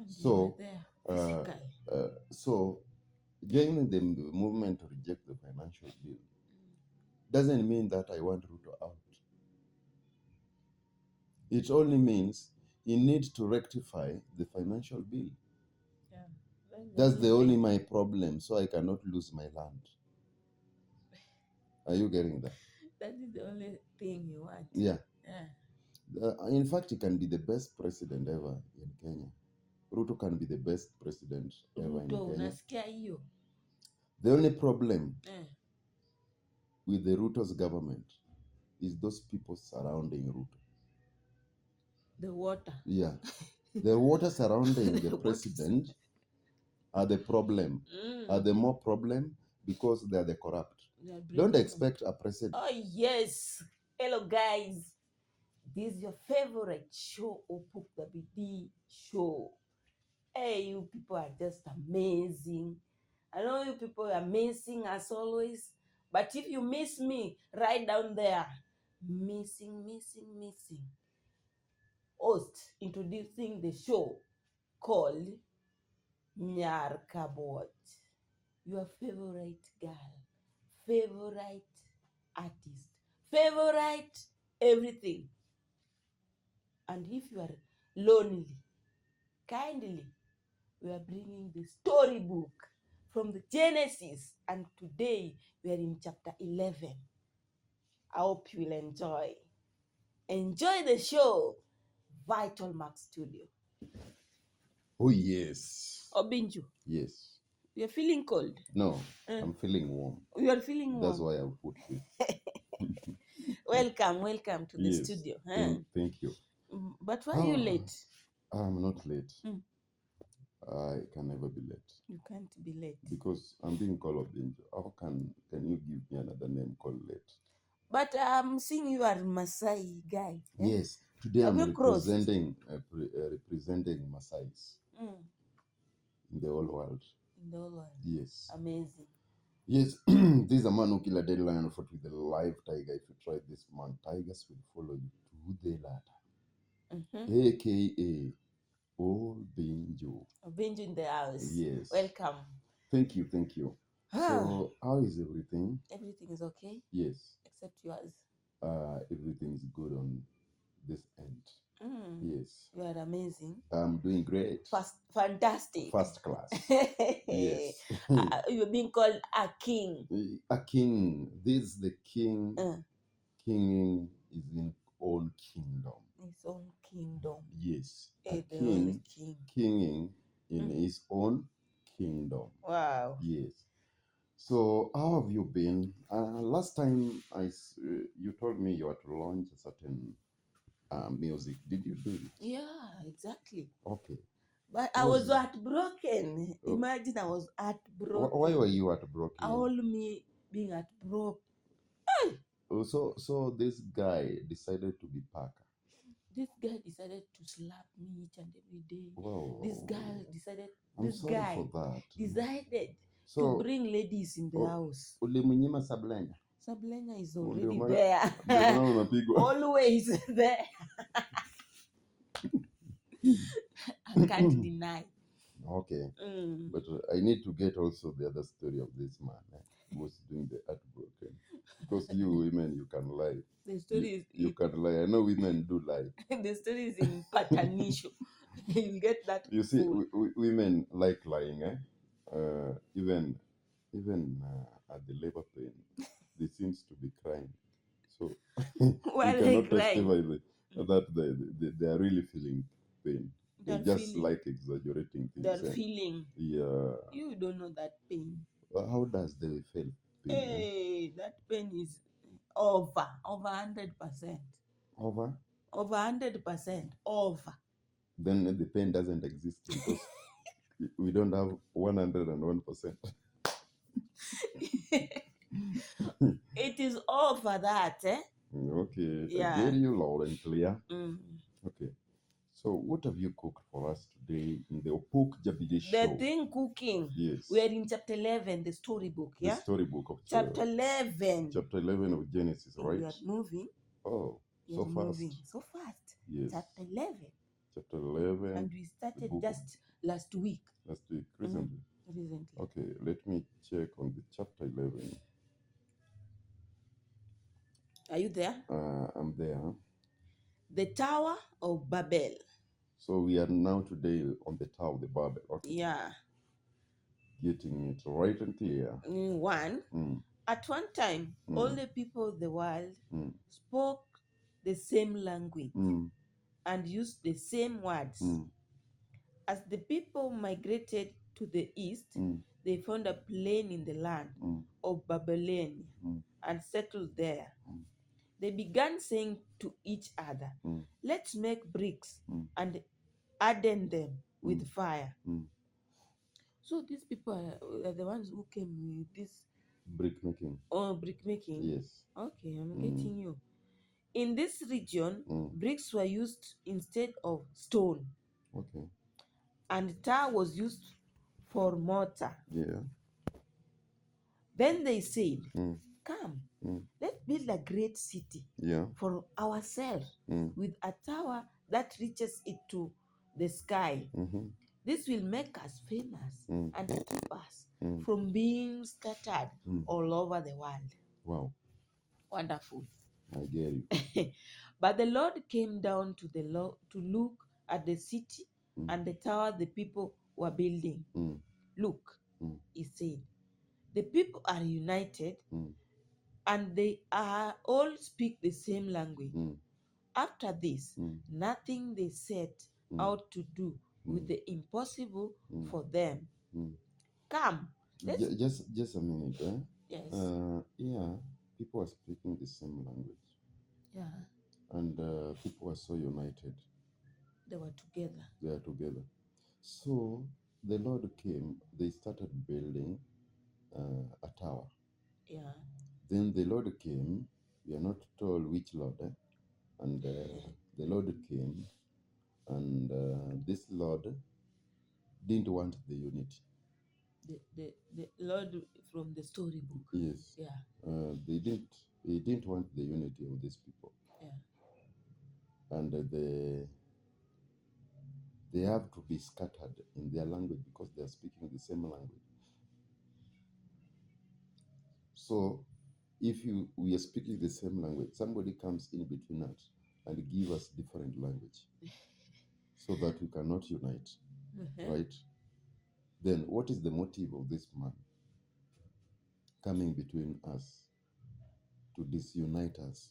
So, so joining the movement to reject the financial bill doesn't mean that I want Ruto out. It only means he needs to rectify the financial bill. That's the only my problem, so I cannot lose my land. Are you getting that? That is the only thing you want. Yeah. In fact, he can be the best president ever in Kenya. Ruto can be the best president ever in Kenya. Unasikia hiyo? The only problem with the Ruto's government is those people surrounding Ruto. The water. Yeah. The water surrounding the president are the problem. Are the more problem because they are the corrupt. Don't expect a president. Oh, yes. Hello, guys. This is your favorite show, Opuk the BD show. Hey, you people are just amazing. I know you people are missing as always. But if you miss me, right down there. Missing. Host introducing the show called Nyarkabot. Your favorite girl, favorite artist, favorite everything. And if you are lonely, kindly, we are bringing the storybook from the Genesis. And today we are in chapter 11. I hope you will enjoy. Enjoy the show. Vital Max Studio. Oh, yes. Obinju. Yes. You're feeling cold? No, I'm feeling warm. You are feeling warm? That's why I put this. Welcome to the studio. Thank you. But why are you late? I'm not late. I can never be late. You can't be late. Because I'm being called Obinjo. How can you give me another name called late? But I'm seeing you are Masai guy. Yes. Today I'm representing Masais in the whole world. In the whole world. Yes. Amazing. Yes. This is a man who killed a dead lion and fought with a live tiger. If you try this man, tigers will follow you to the ladder. AKA Obinjo. Obinjo in the house. Yes. Welcome. Thank you. So, how is everything? Everything is okay? Yes. Except yours? Everything is good on this end. Yes. You are amazing. I'm doing great. Fantastic. First class. Yes. You're being called a king. A king. This is the king. King is in own kingdom. His own kingdom. Yes. A king. Kinging in his own kingdom. Wow. Yes. So how have you been? Last time you told me you had to launch a certain music. Did you do it? Yeah, exactly. Okay. But I was heartbroken. Imagine I was heartbroken. Why were you heartbroken? All me being heartbroken. So this guy decided to be Parker. This guy decided to slap me each and every day. Whoa. This guy decided. Decided to bring ladies in the house. Ulimunyima Sablenya. Sablenya is already there. Always there. I can't deny. Okay. But I need to get also the other story of this man who was doing the heartbroken. Because you women, you can lie. The story you can lie. I know women do lie. The story is in Patanisho. You'll get that. You see, women like lying, even at the labor pain, they seems to be crying. So why they crying? That they are really feeling pain. They just like exaggerating things. They're feeling. Yeah. You don't know that pain. How does they feel pain? Hey, that pain is over 100%. Over 100%. Over. Then the pain doesn't exist because we don't have 101%. It is over that, Okay. Yeah. I hear you loud and clear. Okay. So what have you cooked for us today in the Opuk Jabide show? The thing cooking. Yes. We are in chapter 11, the storybook, yeah? The storybook of chapter 11. Chapter 11 of Genesis, right? We are moving. Oh, so fast. So fast. Yes. Chapter 11. Chapter 11. And we started book of- just last week. Last week, Mhm. recently. Recently. Okay, let me check on the chapter 11. Are you there? I'm there. The Tower of Babel. So we are now today on the Tower of the Babel. Okay, Yeah. getting it right and clear. One. Mm, At one time, Mm. all the people of the world mm, spoke the same language mm, and used the same words. mm, As the people migrated to the east, mm, they found a plain in the land mm, of Babylonia mm, and settled there. Mm. They began saying to each other, mm, "Let's make bricks Mm. and harden them with fire." mm. So these people are the ones who came with this Brick making. brick making. Yes. Okay, I'm Mm. getting you. In this region, Mm. bricks were used instead of stone, Okay. and tar was used for mortar. Yeah. Then they said, Mm. "Come, Mm. let's build a great city Yeah. for ourselves Mm. with a tower that reaches it to the sky. Mm-hmm. This will make us famous Mm. and keep us Mm. from being scattered Mm. all over the world." Wow. Wonderful. I get you. But the Lord came down to to look at the city Mm. and the tower the people were building. Mm. "Look," Mm. he said, "the people are united Mm. and they are all speak the same language. Mm. After this, Mm. nothing they set Mm. out to do with Mm. the impossible Mm. for them. Mm. Come, let's..." Just a minute. Yes. Yeah, people are speaking the same language, Yeah, and people are so united. they were together. They are together. So the Lord came. They started building a tower. Yeah. Then the Lord came. We are not told which Lord, and the Lord came, and this Lord didn't want the unity. The Lord from the storybook. Yes. Yeah. They didn't. He didn't want the unity of these people. Yeah. And they have to be scattered in their language because they are speaking the same language. So if we are speaking the same language, somebody comes in between us and give us different language so that we cannot unite, right? Then what is the motive of this man coming between us to disunite us?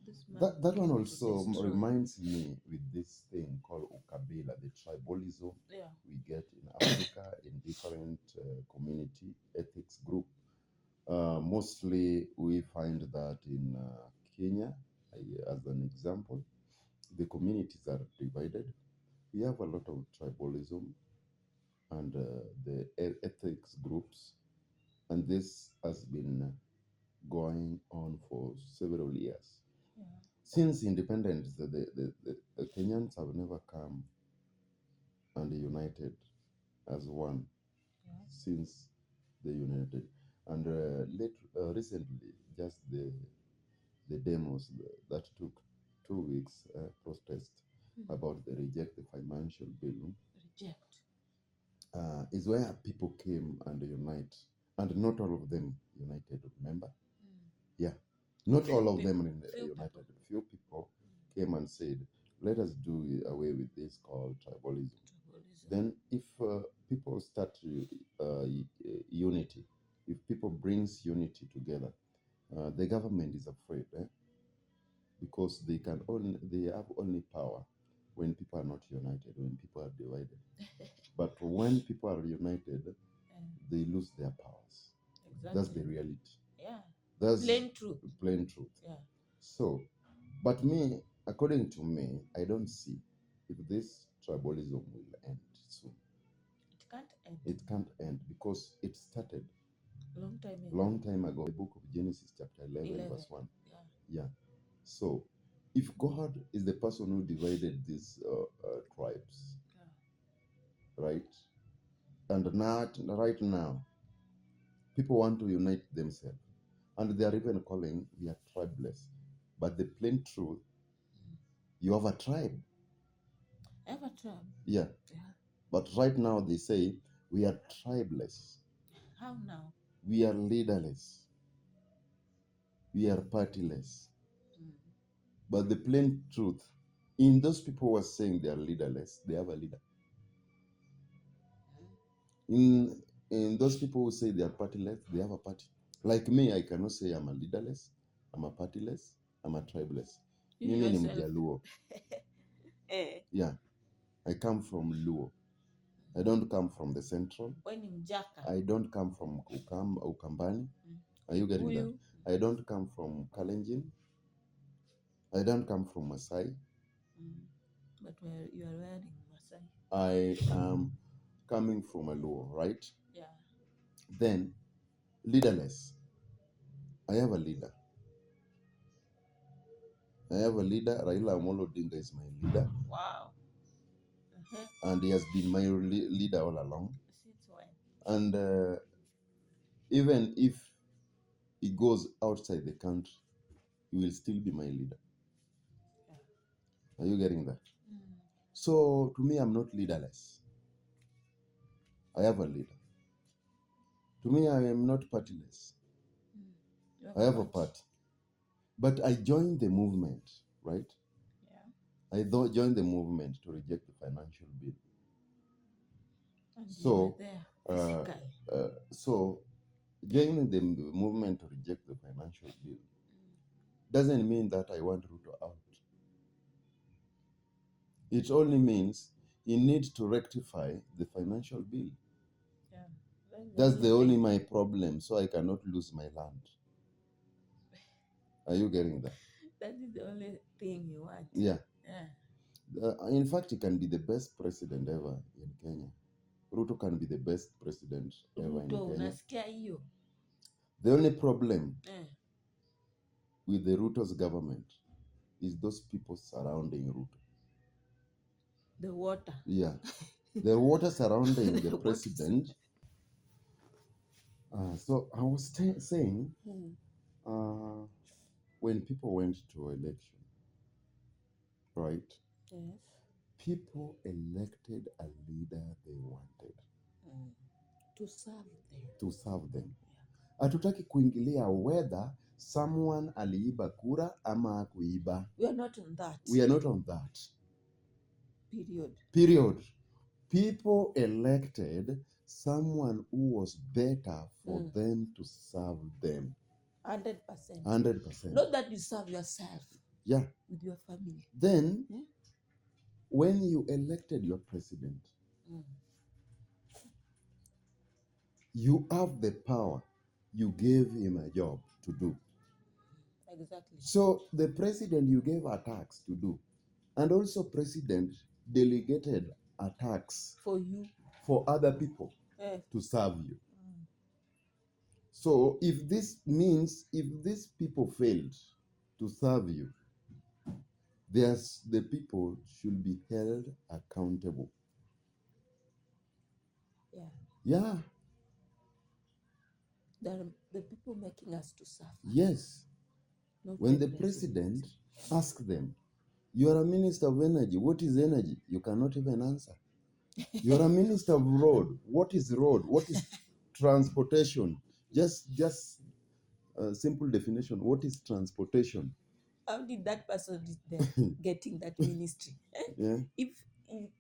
This man That one came to also destroy. reminds me with this thing called ukabila, the tribalism Yeah. we get in Africa in different community ethics group. Mostly we find that in Kenya, as an example, the communities are divided. We have a lot of tribalism and the ethics groups, and this has been going on for several years. Yeah. Since independence, the Kenyans have never come and united as one. Yeah. Since they united. And recently, just the demos that took 2 weeks protest about the reject the financial bill Reject. is where people came and unite. And not all of them united, remember? Yeah. Not all of them united. Few people came and said, let us do away with this called tribalism. Then if people start unity, if people brings unity together, the government is afraid, because they have only power when people are not united, when people are divided. But when people are united, they lose their powers. Exactly. That's the reality. Yeah. That's Plain truth. Plain truth. Yeah. So, but me, according to me, I don't see if this tribalism will end soon. It can't end. It can't end because it started long time ago. The book of Genesis, chapter 11. Verse 1. Yeah. Yeah. So, if God is the person who divided these tribes, right? And not right now, people want to unite themselves, and they are even calling we are tribeless. But the plain truth, you have a tribe. Ever tribe? Yeah. Yeah. But right now they say we are tribeless, How now? we are leaderless, we are partyless. Mm. But the plain truth, in those people who are saying they are leaderless, they have a leader. In those people who say they are partyless, they have a party. Like me, I cannot say I'm a leaderless, I'm a partyless, I'm a tribeless. You Mimi ni yourself. Mjaluo. Eh. Yeah, I come from Luo. I don't come from the central. When in Mjaka. I don't come from Ukambani. Are you getting that? I don't come from Kalenjin. I don't come from Masai. But you are wearing Masai. I am coming from a Luo, right? Yeah. Then, leaderless. I have a leader. Raila Amolo Odinga is my leader. Wow. And he has been my leader all along. Since when? And even if he goes outside the country, he will still be my leader. Yeah. Are you getting that? So, to me, I'm not leaderless. I have a leader. To me, I am not partyless. I have a party. But I joined the movement, right? Yeah. I joined the movement to reject the financial bill. And so joining the movement to reject the financial bill doesn't mean that I want Ruto out. It only means he needs to rectify the financial bill. Yeah. That's the only my problem, so I cannot lose my land. Are you getting that? That is the only thing you want. Yeah. In fact, he can be the best president ever in Kenya. Ruto can be the best president ever in Kenya. The only problem with the Ruto's government is those people surrounding Ruto. The water. Yeah. The water surrounding the president. So I was saying, when people went to election, right? Yes. People elected a leader they wanted. To serve them. Hatutaki kuingilia whether someone aliiba kura ama hakuiba. We are not on that. Period. People elected someone who was better for them to serve them. 100%. Not that you serve yourself. Yeah. With your family. Then, when you elected your president, you have the power. You gave him a job to do. Exactly. So the president, you gave a tax to do. And also president delegated a tax for you, for other people to serve you. So if this means, if these people failed to serve you, the people should be held accountable. Yeah. The people making us to suffer. Yes. When the president asks them, you are a minister of energy, what is energy? You cannot even answer. You are a minister of road, what is road? What is transportation? Just a simple definition. What is transportation? How did that person getting that ministry? Yeah. If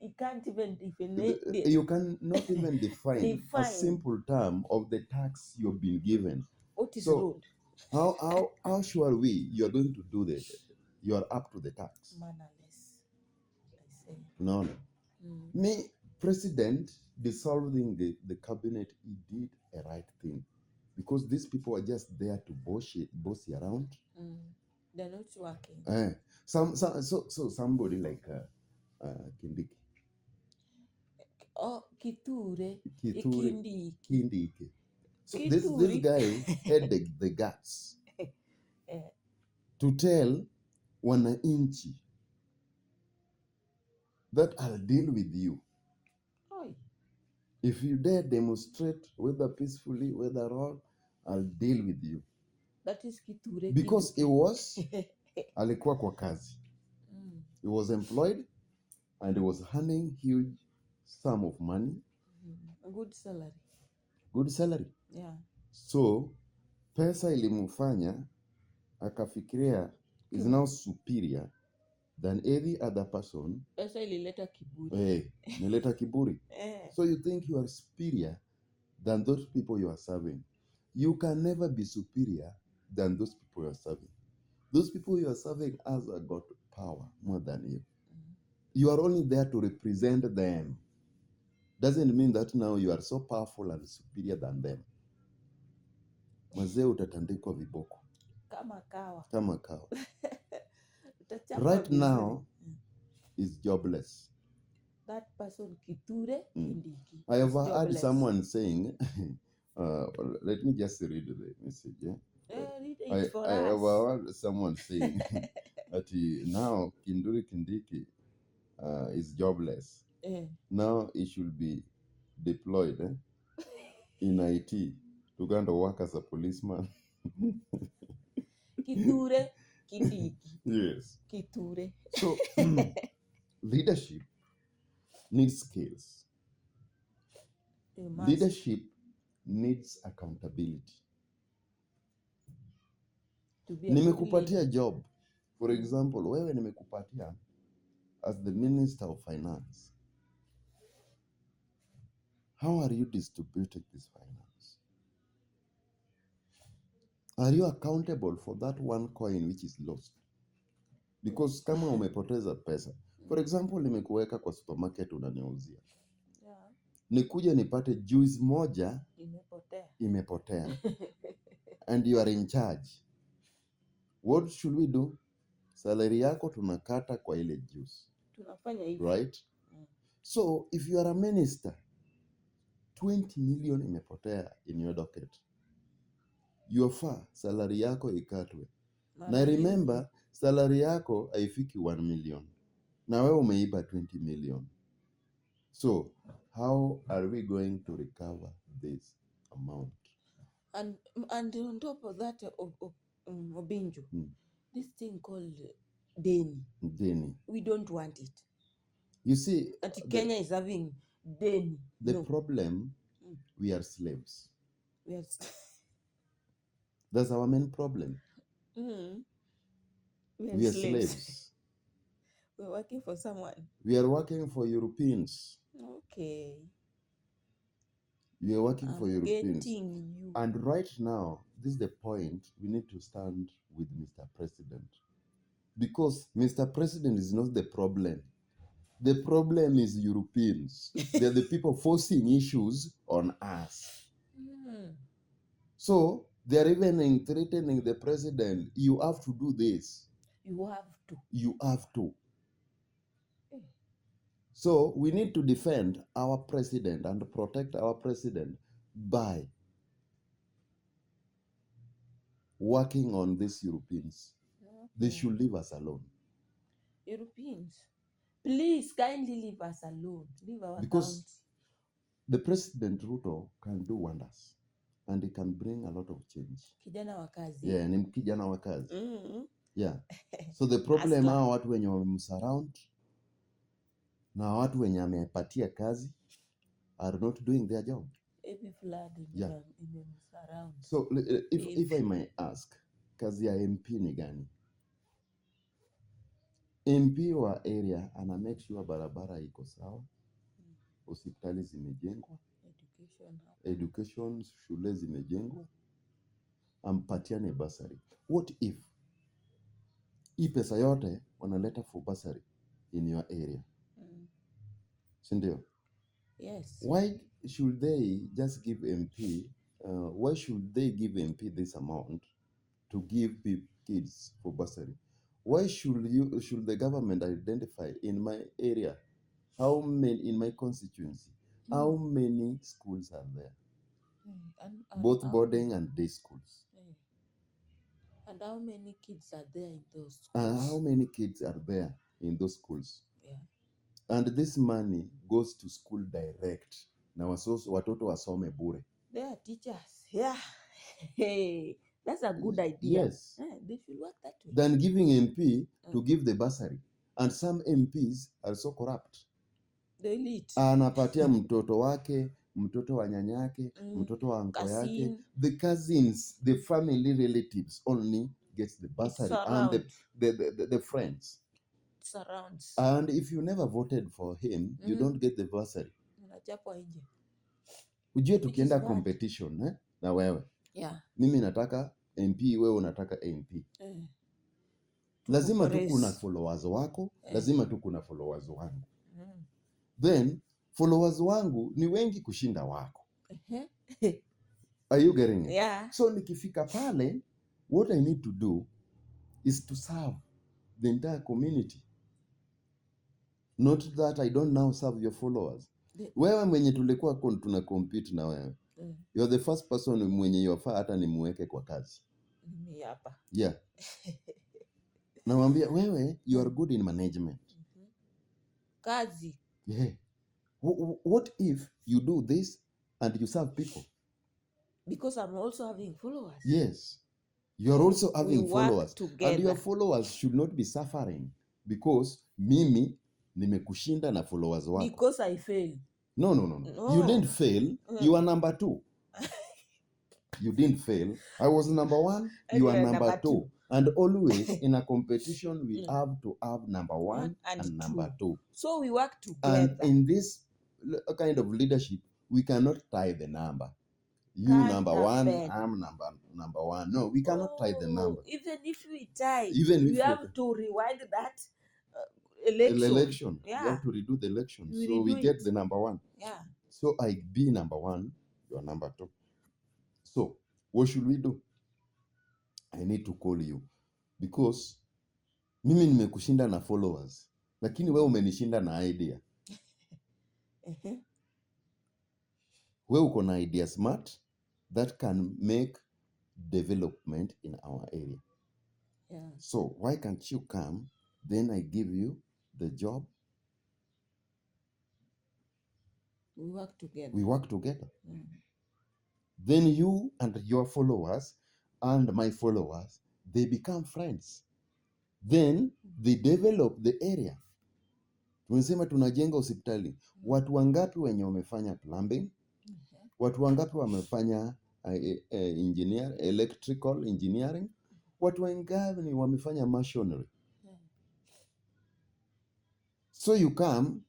you can't even define, you cannot even define a simple term of the tax you've been given. What is road? How sure are we you are going to do this? You are up to the tax. Mannerless, I say. No. Me, president dissolving the cabinet, he did a right thing. Because these people are just there to bossy around. They're not working. So somebody like Kindiki. Oh, Kithure. Kindiki. So this guy had the guts to tell wananchi that I'll deal with you. Oy. If you dare demonstrate, whether peacefully, whether wrong, I'll deal with you. That is Kithure. Because he was alikuwa kwa kazi. He was employed and he was earning huge sum of money, A good salary. good salary. Yeah. So pesa ilimfanya akafikiria is now superior than any other person. Pesa ilileta kiburi. Nileta kiburi. Eh. So you think you are superior than those people you are serving. You can never be superior than those people you are serving. Those people you are serving has got power more than you. You are only there to represent them. Doesn't mean that now you are so powerful and superior than them. Mazee utatandikwa viboko. Kama kawa. Kama kawa. Utachapwa Right vizuri. now is jobless. That person Kithure Kindiki. I have is heard jobless. someone saying, let me just read the message. Yeah? Read it for I have us. heard someone saying that now Kinduri Kindiki is jobless. Now he should be deployed in IT to go and work as a policeman. Kithure Kindiki. Yes. Kithure. So leadership needs skills. Leadership needs accountability. Nimekupatia job. For example, wewe nimekupatia as the Minister of Finance. How are you distributing this finance? Are you accountable for that one coin which is lost? Because kama umepoteza pesa. For example, nimekuweka kwa supermarket unaniuzia. Yeah. Nikuje nipate juice moja imepotea. And you are in charge. What should we do? Salary yako tunakata kwa ile juice. Tunafanya hivi. Right? So, if you are a minister, 20 million imepotea in your docket. Yofaa salary yako ikatwe. Na remember, salary yako haifiki 1 million. Na wewe umeiba 20 million. So, how are we going to recover this amount? And on top of that, Obinjo, this thing called deni. Deni. We don't want it. You see, Kenya is having deni. The problem, we are slaves. Yes. That's our main problem. We are slaves. We're working for someone. We are working for Europeans. Okay. We are working for Europeans. Getting you. And right now, this is the point, we need to stand with Mr. President. Because Mr. President is not the problem. The problem is Europeans. They're the people forcing issues on us. So, they're even threatening the president. You have to do this. You have to. You have to. So, we need to defend our president and protect our president by working on these Europeans. Okay. They should leave us alone. Europeans, please kindly leave us alone. Leave our because the President Ruto can do wonders and he can bring a lot of change. Kijana wa kazi. Yeah, ni kijana wa kazi. Yeah. So the problem are watu wenye wamemsurround na watu wenye amepatia kazi are not doing their job. Every flood yeah. Surround. So if I may ask, kazi ya MP ni gani? MP wa area ana make sure barabara iko sawa, hospitali zimejengwa, education shule zimejengwa, ampatiane bursary. What if hii pesa yote wanaleta for bursary in your area? Sindio? Yes. Why should they just give MP, why should they give MP this amount to give kids for bursary? Why should the government identify in my area how many, in my constituency, how many schools are there? Both boarding and day schools. And how many kids are there in those schools? How many kids are there in those schools? Yeah. And this money goes to school direct. Na watoto wasome bure. They are teachers. Yeah. Hey, that's a good idea. Yes. Yeah, they should work that way. Than giving MP to give the bursary. And some MPs are so corrupt. The elite. Anapatia mtoto wake, mtoto wa nyanyake, mtoto wa anko yake. Cousin. The cousins, the family relatives only gets the bursary and the friends. Surrounds. And if you never voted for him, you don't get the bursary. Unachapwa nje. Ujue tukienda competition na wewe. Yeah. Mimi nataka MP, wewe unataka MP. Lazima tu kuna followers wako, lazima tu kuna followers wangu. Then followers wangu ni wengi kushinda wako. Are you getting it? Yeah. So nikifika pale, what I need to do is to serve the entire community. Not that I don't now serve your followers. Wewe mwenye tulikuwa tuna compete na wewe. You're the first person mwenye yofaa hata nimweke kwa kazi. Mimi hapa. Yeah. Namwambia wewe, you are good in management. Kazi. Yeah. What if you do this and you serve people? Because I'm also having followers. Yes. You are also having followers. Together. And your followers should not be suffering because mimi nimekushinda na followers wako. Because I fail. No. You didn't fail. You are number 2. You didn't fail. I was number 1. You are number 2. And always in a competition, we have to have number 1 and number 2. So we work together. And in this kind of leadership, we cannot tie the number. You number 1, I'm number 1. No, we cannot tie the number. Even if we tie, we have to rewind that election. Yeah. We have to redo the election. So we get the number 1. Yeah. So I be number 1, you are number 2. So what should we do? I need to call you because mimi nimekushinda na followers, lakini wewe umenishinda na idea. Wewe uko na idea smart that can make development in our area. Yeah. So why can't you come? Then I give you the job. We work together. We work together. Then you and your followers and my followers, they become friends. Then they develop the area. Tunasema tunajenga hospitali. Watu wangapi wenye wamefanya plumbing? Watu wangapi wamefanya electrical engineering? Watu wangapi wamefanya masonry? So you come,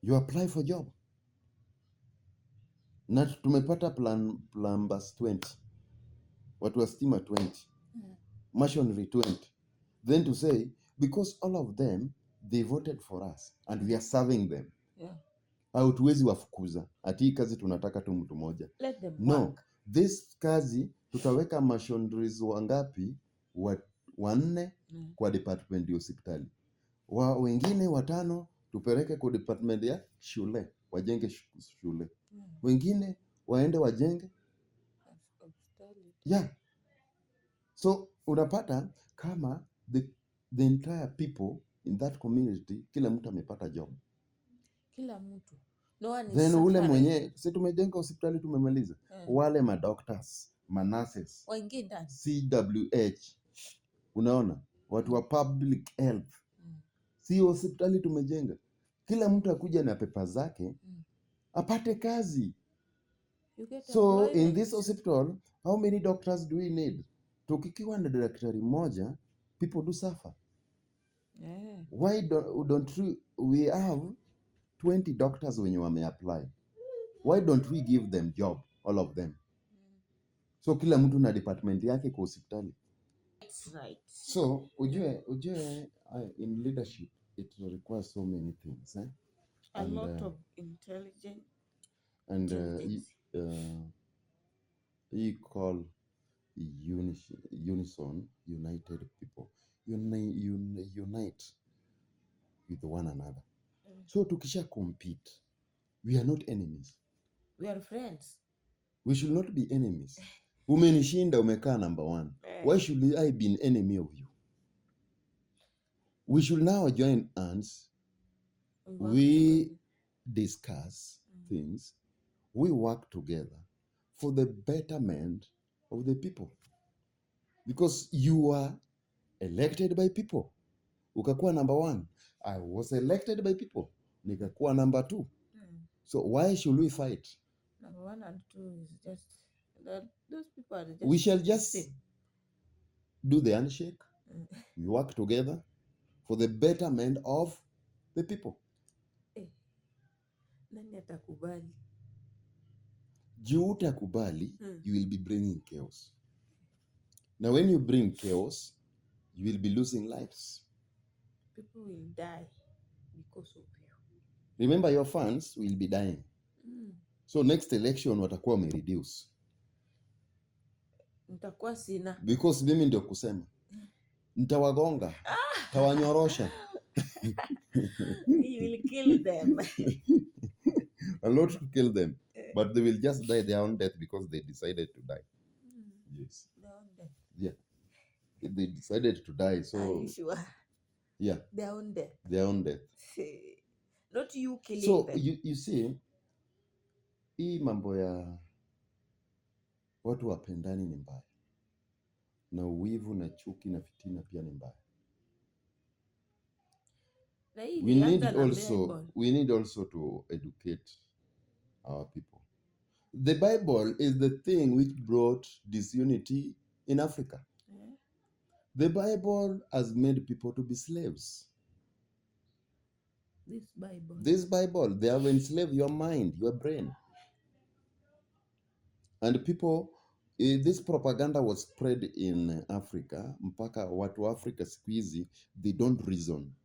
you apply for job. Na tumepata plumbers 20. Watu wa stima 20. Masonry 20. Then to say, because all of them, they voted for us and we are serving them. Yeah. Hatuwezi wafukuza. Ati hii kazi tunataka tu mtu moja. Let them no work. This kazi tutaweka masonries wangapi? 4 kwa department ya hospitali. Wengine 5 tupeleke kwa department ya shule, wajenge shule. Wengine waende wajenge. Yeah. So unapata kama the entire people in that community, kila mtu amepata job. Kila mtu. No one is then suffering. Ule mwenye si tumejenga hospitali tumemaliza. Wale madoctors, manurses, waingie ndani. CWH. Unaona? Watu wa public health. Si hospitali tumejenga. Kila mtu akuja na pepa zake apate kazi. So in this hospital, how many doctors do we need? Tukikiwa na daktari moja, people do suffer. Why don't we have 20 doctors when you apply? Why don't we give them job, all of them? So kila mtu na department yake kwa hospitali. Right. So ujue in leadership it requires so many things. A lot of intelligence. And you call unison, united people. Unite with one another. So tukisha compete, we are not enemies. We are friends. We should not be enemies. Umenishinda, umekaa number 1. Why should I be an enemy of you? We should now join hands. We discuss things. We work together for the betterment of the people. Because you are elected by people, ukakuwa number 1. I was elected by people, nikakuwa number 2. So why should we fight? Number 1 and 2 is just that those people are just We shall the just same. do the handshake. We work together for the betterment of the people. Nani atakubali? Juu utakubali, you will be bringing chaos. Now when you bring chaos, you will be losing lives. People will die because of you. Remember, your fans will be dying. So next election watakuwa wamereduce. Nitakuwa sina. Because mimi ndio kusema. Nitawagonga. Tawanyorosha. You will kill them. I'm not to kill them, but they will just die their own death because they decided to die. Yes. Their own death. Yeah. They decided to die, so. Are you sure? Yeah. Their own death. Their own death. Not you killing so them. you see, hii mambo ya watu wapendani ni mbaya, na uwivu na chuki na fitina pia ni mbaya. We need also to educate our people. The Bible is the thing which brought disunity in Africa. The Bible has made people to be slaves. This Bible, they have enslaved your mind, your brain. And people, this propaganda was spread in Africa. Mpaka watu wa Africa siku hizi, they don't reason.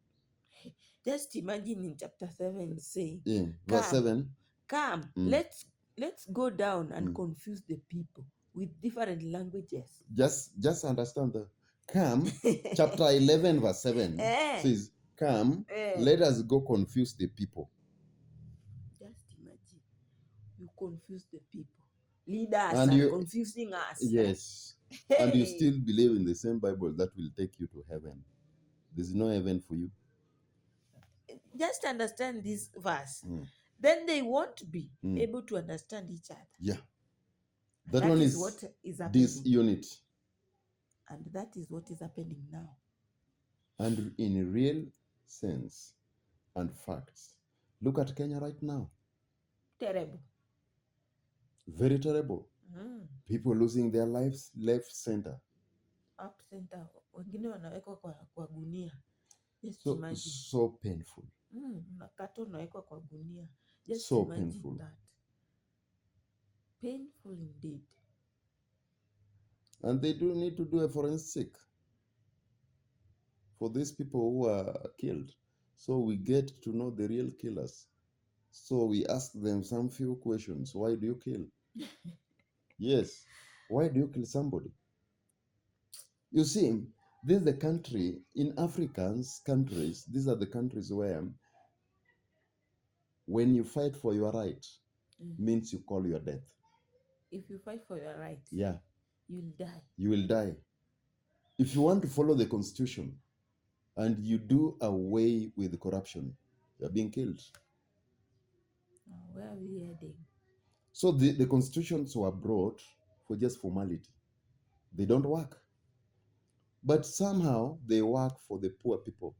Just imagine in chapter 7 saying, verse 7. Come, let's go down and confuse the people with different languages. Just understand that. Come, chapter 11 verse 7 says, come, let us go confuse the people. Just imagine, you confuse the people. Leaders and confusing us. Yes. And you still believe in the same Bible that will take you to heaven. There's no heaven for you. Just understand this verse. Then they won't be able to understand each other. Yeah. That one is what is happening. This unit. And that is what is happening now. And in real sense and facts, look at Kenya right now. Terrible. Very terrible. People losing their lives left, center. Up, center. Wengine wanawekwa kwa gunia. So painful. Nakato unawekwa kwa gunia. Just so imagine painful. That. Painful indeed. And they do need to do a forensic for these people who are killed. So we get to know the real killers. So we ask them some few questions. Why do you kill? Yes. Why do you kill somebody? You see, this is the country, in Africans countries, these are the countries where when you fight for your right, means you call your death. If you fight for your right, yeah, you'll die. You will die. If you want to follow the constitution and you do away with corruption, you're being killed. Where are we heading? So the constitutions were brought for just formality. They don't work. But somehow they work for the poor people.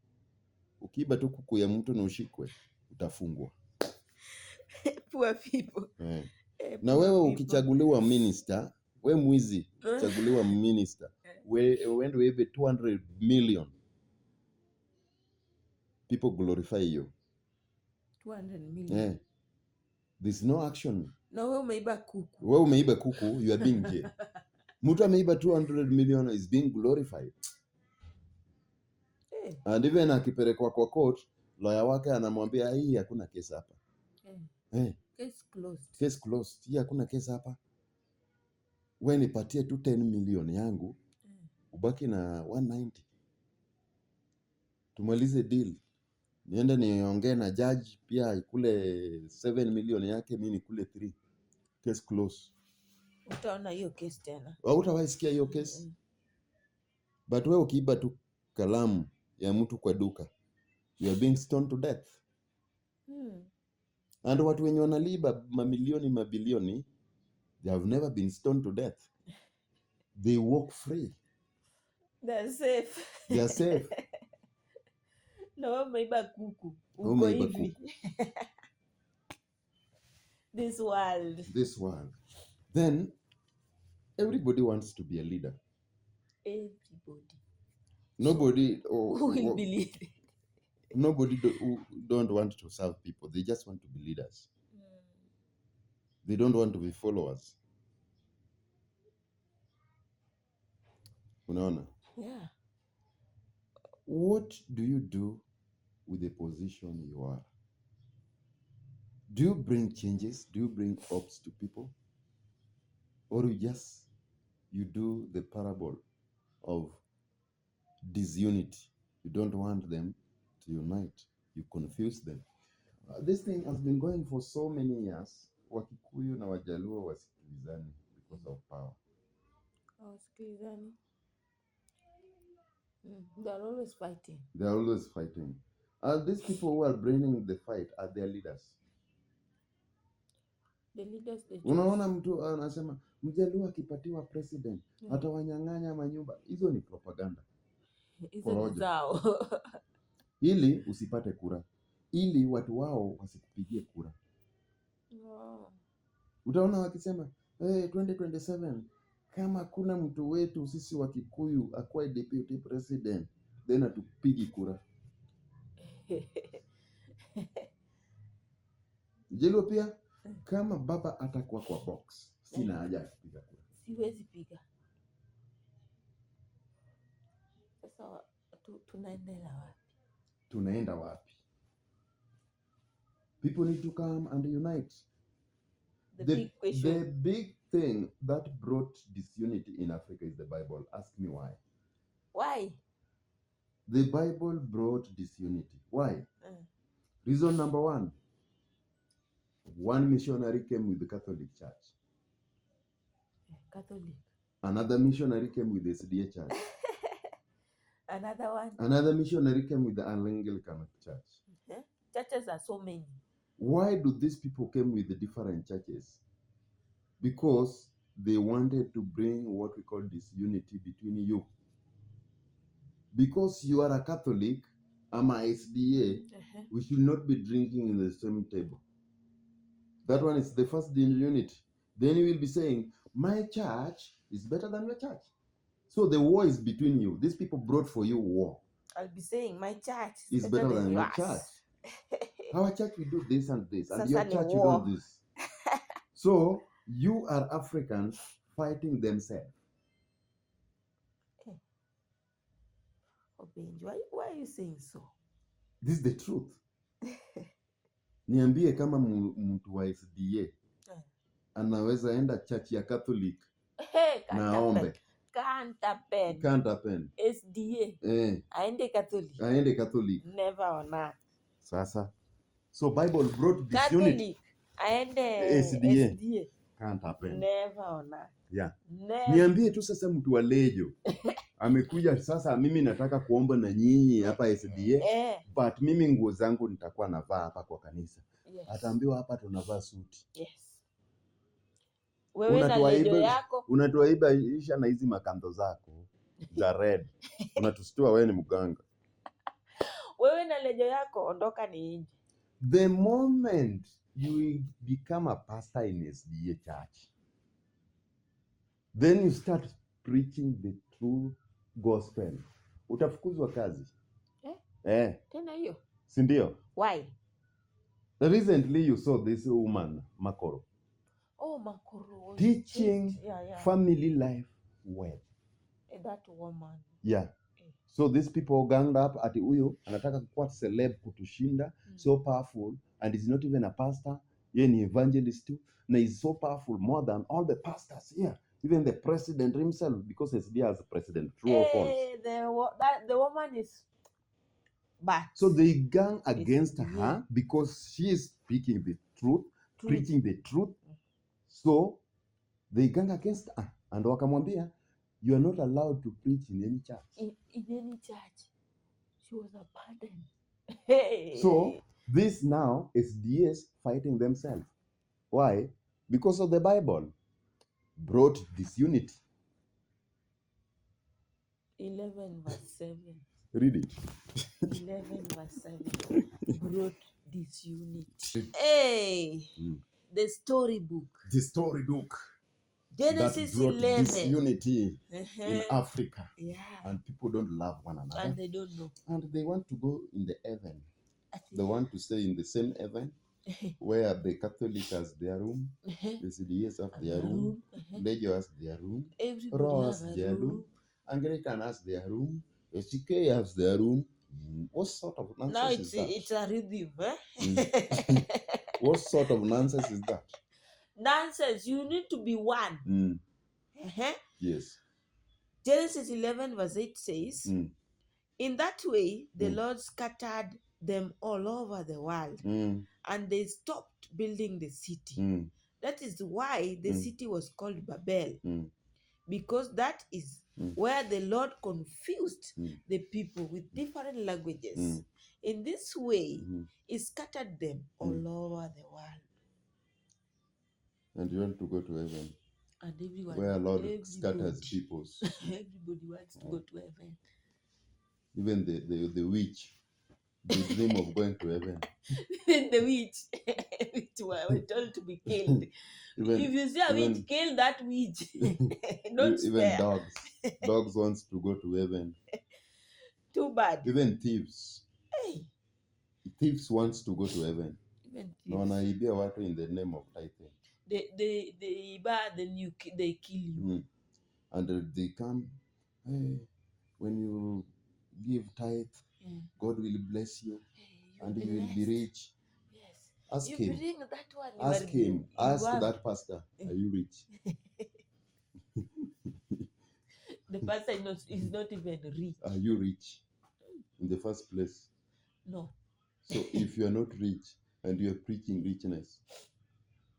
Ukiiba tu kuku ya mtu na ushikwe, utafungwa. Poor people. Na wewe ukichaguliwa minister, we mwizi, ukichaguliwa minister, uende uibe 200 million. People glorify you. 200 million. There's no action. Na wewe umeiba kuku. Wewe umeiba kuku, you are being jailed. Mtu ameiba 200 million is being glorified. And even akipelekwa kwa court, lawyer wake anamwambia hii hakuna kesi hapa. Case closed. Case closed. Hii hakuna kesi hapa. Wewe nipatie tu 10 million yangu, ubaki na 190. Tumalize deal. Niende niongee na judge pia ikule 7 million yake, mimi nikule 3. Case closed. Utaona hiyo case tena. Hautawahi sikia hiyo case. But wewe ukiiba tu kalamu ya mtu kwa duka, you are being stoned to death. And watu wenye wanaliba mamilioni mabilioni, they have never been stoned to death. They walk free. They're safe. They are safe. Na wewe umeiba kuku uko Umeiba hivi. kuku. This world. This world. Then everybody wants to be a leader. Everybody. Nobody Who will believe it? nobody who don't want to serve people. They just want to be leaders. They don't want to be followers. Unaona? Yeah. What do you do with the position you are? Do you bring changes? Do you bring hopes to people? Or you do the parable of disunity? You don't want them to unite. You confuse them. This thing has been going for so many years. Wakikuyu na Wajaluo wasikilizani because of power. Wasikilizani. They're always fighting. They are always fighting. These people who are bringing the fight are their leaders. The leaders they choose. Unaona mtu anasema Mjaluo akipatiwa president atawanyang'anya manyumba. Hizo ni propaganda. Hizo ni zao. Ili usipate kura. Ili watu wao wasikupigie kura. Wow. Utaona wakisema 2027 kama kuna mtu wetu sisi wa Kikuyu akuwe deputy president then atupigi kura. Jaluo pia kama baba atakuwa kwa box sina haja ya kupiga kura. Siwezi piga. Sasa tunaenda wapi? People need to come and unite. Big question. The big thing that brought disunity in Africa is the Bible. Ask me why. Why? The Bible brought disunity. Why? Reason number one missionary came with the Catholic Church. Catholic. Another missionary came with the SDA Church. Another one. Another missionary came with the Anglican Church. Churches are so many. Why do these people came with the different churches? Because they wanted to bring what we call disunity between you. Because you are a Catholic, I'm a SDA, we should not be drinking in the same table. That one is the first unity. Then you will be saying, my church is better than your church. So the war is between you. These people brought for you war. I'll be saying, my church is better than your church. Our church will do this and this, and your church will do this. So you are Africans fighting themselves. Why are you saying so? This is the truth. Niambie kama mtu wa SDA anaweza enda church ya Catholic na ombe. Can't happen. SDA. Aende Catholic. Never on earth. Sasa. So Bible brought disunity. Catholic. Aende SDA. Can't happen. Never on earth. Yeah. Never. Niambie tu sasa mtu wa Lejo amekuja sasa, mimi nataka kuomba na nyinyi hapa SDA, but mimi nguo zangu nitakuwa navaa hapa kwa kanisa. Yes. Ataambiwa hapa tunavaa suti. Yes. Wewe na lejo yako unatuaibisha na hizi makando zako za red. Unatustua wewe ni mganga. Wewe na lejo yako ondoka ni nje. The moment you become a pastor in SDA church, then you start preaching the true gospel, utafukuzwa kazi. Tena hiyo. Si ndio? Why? Recently you saw this woman, Makoro. Oh, Makoro. Teaching family life well. That woman. Yeah. So these people ganged up at huyo anataka kuwa celeb kutushinda, so powerful, and is not even a pastor, yeye ni evangelist too, na is so powerful more than all the pastors here. Even the president himself, because SDA has a president, true or false? The woman is bad. So they gang against her because she is speaking the truth, preaching the truth. So they gang against her. And wakamwambia, you are not allowed to preach in any church. In any church. She was abandoned. So this now SDAs fighting themselves. Why? Because of the Bible brought disunity. 11 verse 7. Read it. 11 verse 7 brought disunity. Hey, the storybook. The storybook Genesis that brought 11. disunity in Africa. Yeah. And people don't love one another. And they don't know. And they want to go in the heaven. They want to stay in the same heaven where the Catholic has their room, the CDS have their room, Lejo has their room, Ro has their room, Anglican has their room, SCK has their room. What sort of nonsense Now is that? it's a rhythm, eh? What sort of nonsense is that? Nonsense. You need to be one. Yes. Genesis 11 verse 8 says, in that way, the Lord scattered them all over the world, and they stopped building the city. That is why the city was called Babel, because that is where the Lord confused the people with different languages. In this way, He scattered them all over the world. And you want to go to heaven? And everyone, where Lord scatters peoples. Everybody wants to go to heaven. Even the witch, they dream of going to heaven. The witch, were told to be killed. If you see a witch, kill that witch. Not even spare. dogs wants to go to heaven. Too bad. Even thieves. Hey. Thieves wants to go to heaven. Even thieves. No, wanaibia watu in the name of tithing. They kill you. And they come, hey, when you give tithe, God will bless you, and you will be rich. Yes. Ask you him. Bring that one. Ask him. Ask that pastor. Are you rich? The pastor is not even rich. Are you rich in the first place? No. So if you are not rich and you are preaching richness,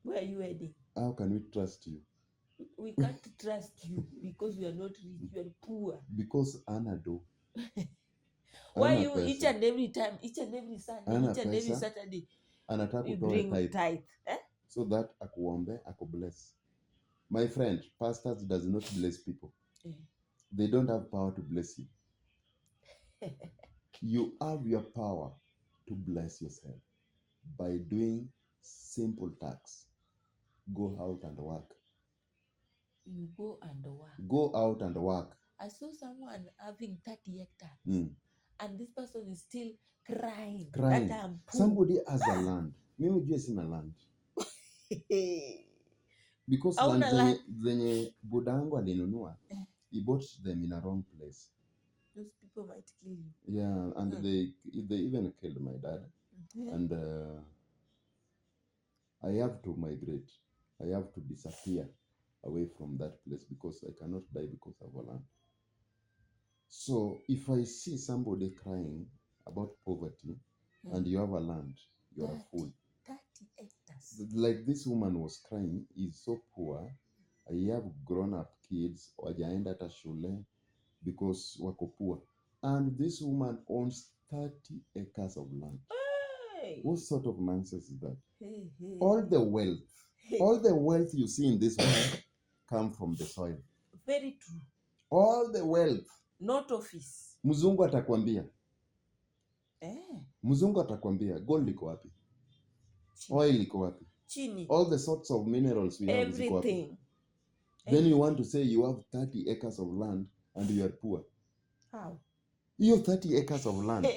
where are you heading? How can we trust you? We can't trust you because we are not rich. You are poor. Because Anado. Why you pesa. Each and every time, each and every Sunday, Ana each and pesa. every Saturday, Anataka you kutoa bring tithe. So that akuombe, akubless. My friend, pastors does not bless people. They don't have power to bless you. You have your power to bless yourself by doing simple tasks. Go out and work. You go and work. Go out and work. I saw someone having 30 hectares. And this person is still crying. That I'm poor. Somebody has a land. Mimi ujue sina land. Because land zenye budangu alinunua, he bought them in a wrong place. Those people might kill you. Yeah, and they even killed my dad. And I have to migrate. I have to disappear away from that place because I cannot die because of a land. So if I see somebody crying about poverty and you have a land, you are a fool. 30 hectares. Like this woman was crying, is so poor. I have grown-up kids, wajaenda hata shule because wako poor. And this woman owns 30 acres of land. Hey. What sort of nonsense is that? Hey. All the wealth you see in this world come from the soil. Very true. All the wealth. Not office. Mzungu atakwambia. Mzungu atakwambia gold iko wapi? Oil iko wapi? Chini. All the sorts of minerals we have ziko wapi? Everything. Then you want to say you have 30 acres of land and you are poor. How? Hiyo 30 acres of land.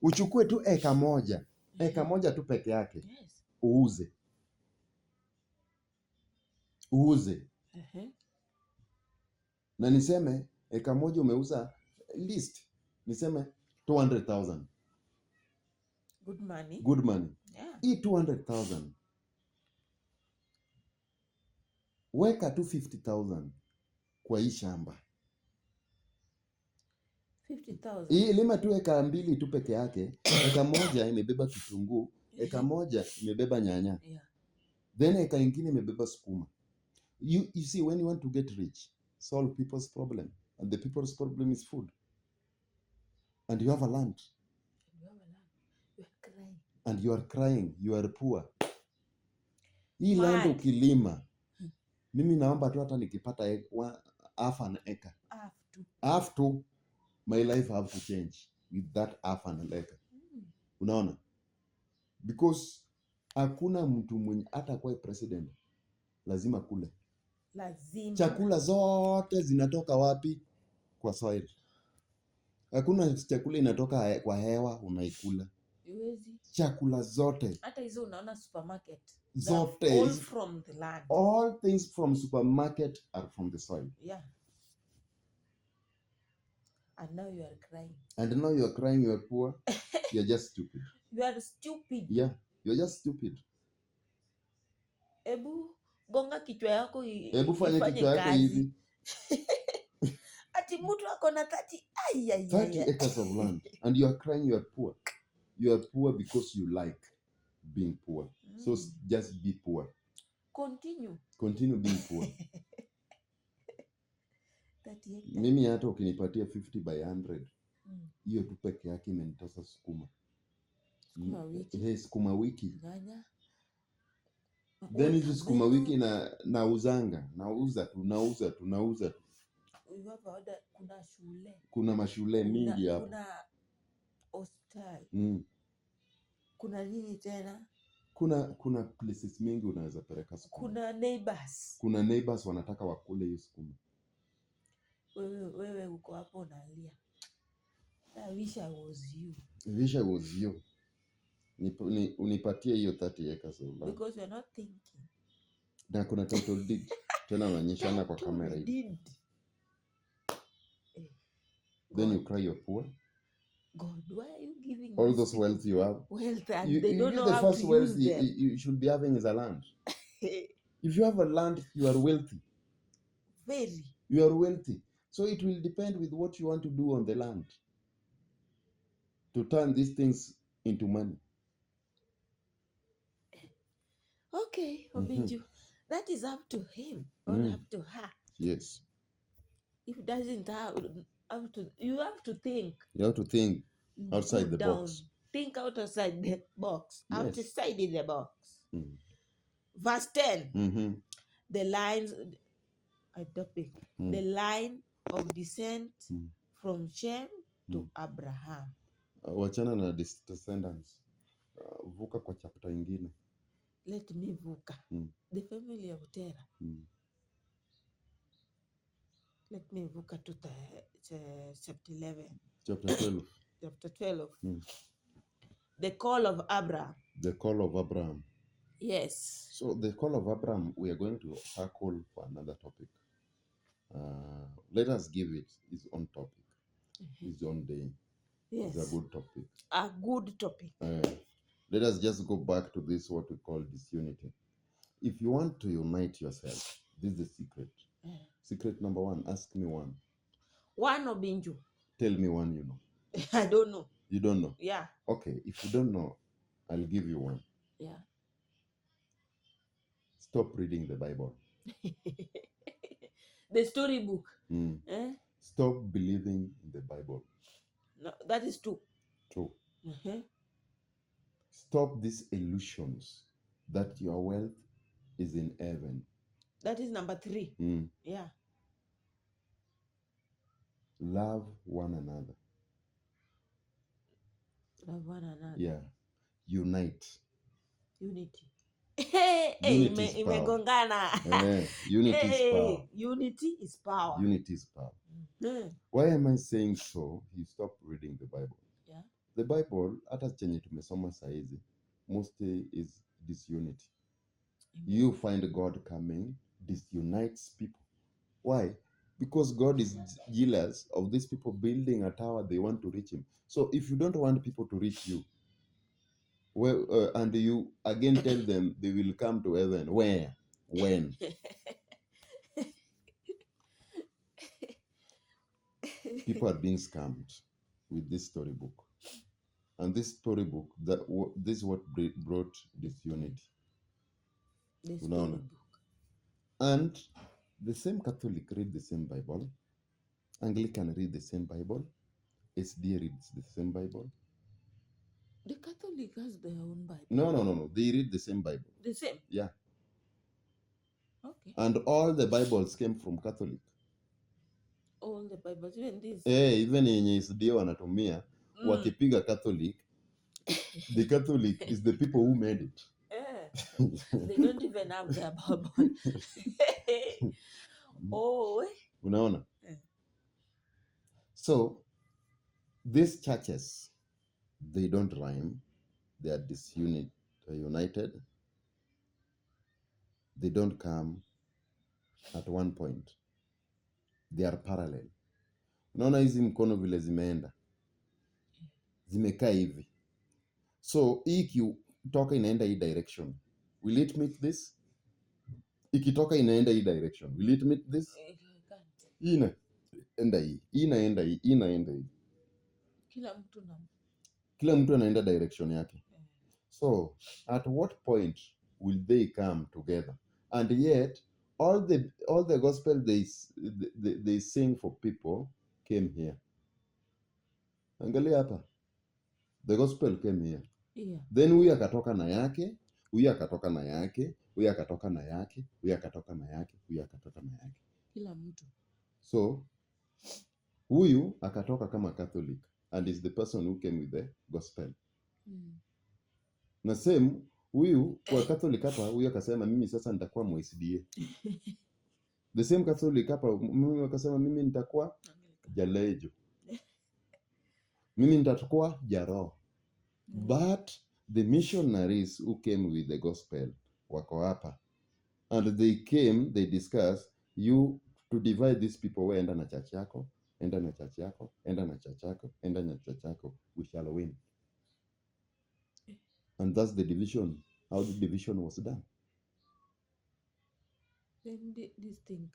Uchukue tu eka moja. Eka moja tu peke yake. Yes. Uuze. Na niseme eka moja umeuza list. Niseme 200,000. Good money. Yeah. Hii 200,000. Weka tu 50,000 kwa hii shamba. 50,000. Hii lima tu eka mbili tu peke yake. Eka moja imebeba kitunguu, eka moja imebeba nyanya. Yeah. Then eka ingine imebeba sukuma. You see, when you want to get rich, solve people's problem. And the people's problem is food. And you have a land. You are crying. And you are crying. You are poor. Hii land ukilima. Mimi naomba tu hata nikipata half an acre. have to, my life have to change with that half and leg. Unaona? Because hakuna mtu mwenye hata kwa president lazima kule. Lazima. Chakula zote zinatoka wapi? Kwa soil. Hakuna chakula inatoka kwa hewa unaikula. Uwezi. Chakula zote. Hata hizo unaona supermarket. Zote. All from the land. All things from supermarket are from the soil. Yeah. And now you are crying. And now you are crying, you are poor. You are just stupid. You are stupid. Yeah, you are just stupid. Ebu gonga kichwa yako Ebu fanya kichwa yako hivi. Ati mtu ako na 30 acres of land and you are crying you are poor. You are poor because you like being poor. So just be poor. Continue being poor. Mimi hata ukinipatia 50 by 100 hiyo tu peke yake imenitosa sukuma. Sukuma wiki. Nganya. Then hizo sukuma wiki nauza tu. Kuna shule. Kuna mashule mingi hapo. Kuna hospitali. Kuna nini tena? Kuna places mingi unaweza peleka sukuma. Kuna neighbors wanataka wakule hiyo sukuma. Wewe uko hapo unalia. I wish I was you. Unipatie hiyo 30 acres of land. Because you're not thinking. Na kuna title deed. Tena unaonyeshana kwa kamera hivi. Then you cry you're poor. God, why are you giving all those wealth you have? Wealth and they don't know how to use them. The first wealth you should be having is a land. If you have a land, you are wealthy. Very. You are wealthy. So it will depend with what you want to do on the land. To turn these things into money. Okay, Obinju. That is up to him or up to her. Yes. If it doesn't have to, you have to think. You have to think outside the box. Think outside the box. Yes. Outside the box. Verse 10. The lines, topic. The line of descent from Shem to Abraham. Wachana na descendants. Vuka kwa chapter ingine. Let me vuka. The family of Terah. Let me vuka to chapter 11. Chapter 12. Chapter 12. The call of Abraham. The call of Abraham. Yes. So the call of Abraham, we are going to tackle for another topic. Let us give it its own topic, its own day. Yes. It's a good topic. A good topic. Let us just go back to this, what we call disunity. If you want to unite yourself, this is the secret. Secret number 1, ask me one. One, Obinju. Tell me one you know. I don't know. You don't know? Yeah. Okay, if you don't know, I'll give you one. Yeah. Stop reading the Bible. The storybook. Stop believing in the Bible. No, that is true. True. Stop these illusions that your wealth is in heaven. That is number 3. Yeah. Love one another. Love one another. Yeah. Unite. Unity. Unity is power. Unity is power. Unity is power. Unity is power. Why am I saying so? You stop reading the Bible. Yeah. The Bible, hata chenye tumesoma saizi, mostly is disunity. You find God coming, disunites people. Why? Because God is jealous of these people building a tower, they want to reach him. So if you don't want people to reach you, well, and you again tell them they will come to heaven, where? When? People are being scammed with this storybook. And this storybook, this is what brought disunity. And the same Catholic read the same Bible. Anglican read the same Bible. SDA reads the same Bible. The Catholic has their own Bible. No. They read the same Bible. The same? Yeah. Okay. And all the Bibles came from Catholic. All even the Bible, even this. Even yenye SDA wanatumia wakipiga Catholic, the Catholic is the people who made it. They don't even have their Bible. Oh, Unaona? So these churches, they don't rhyme. They are united. They don't come at one point. They are parallel. Unaona hizi mkono vile zimeenda, zimekaa hivi. So hii ikitoka inaenda hii direction, will it meet this? Ikitoka inaenda hii direction, will it meet this? Hii inaenda hii, hii inaenda hii, hii inaenda hii. Kila mtu anaenda direction yake. So at what point will they come together? And yet all the gospel they sing for people came here. Angalia hapa, the gospel came here. Yeah. Then huyu akatoka na yake, huyu akatoka na yake, huyu akatoka na yake, huyu akatoka na yake, huyu akatoka na yake. Kila mtu. So huyu akatoka kama Catholic and is the person who came with the gospel. Na same huyu kwa Catholic hapa, huyu akasema mimi sasa nitakuwa MSDA. The same Catholic hapa, mimi akasema mimi nitakuwa Jalejo. Mimi nitakuwa Jaro. But the missionaries who came with the gospel wako hapa. And they came, they discussed, you to divide these people, we enda na church yako, enda na church yako, enda na church yako, enda na church yako, we shall win. And that's the division, how the division was done. Then this thing can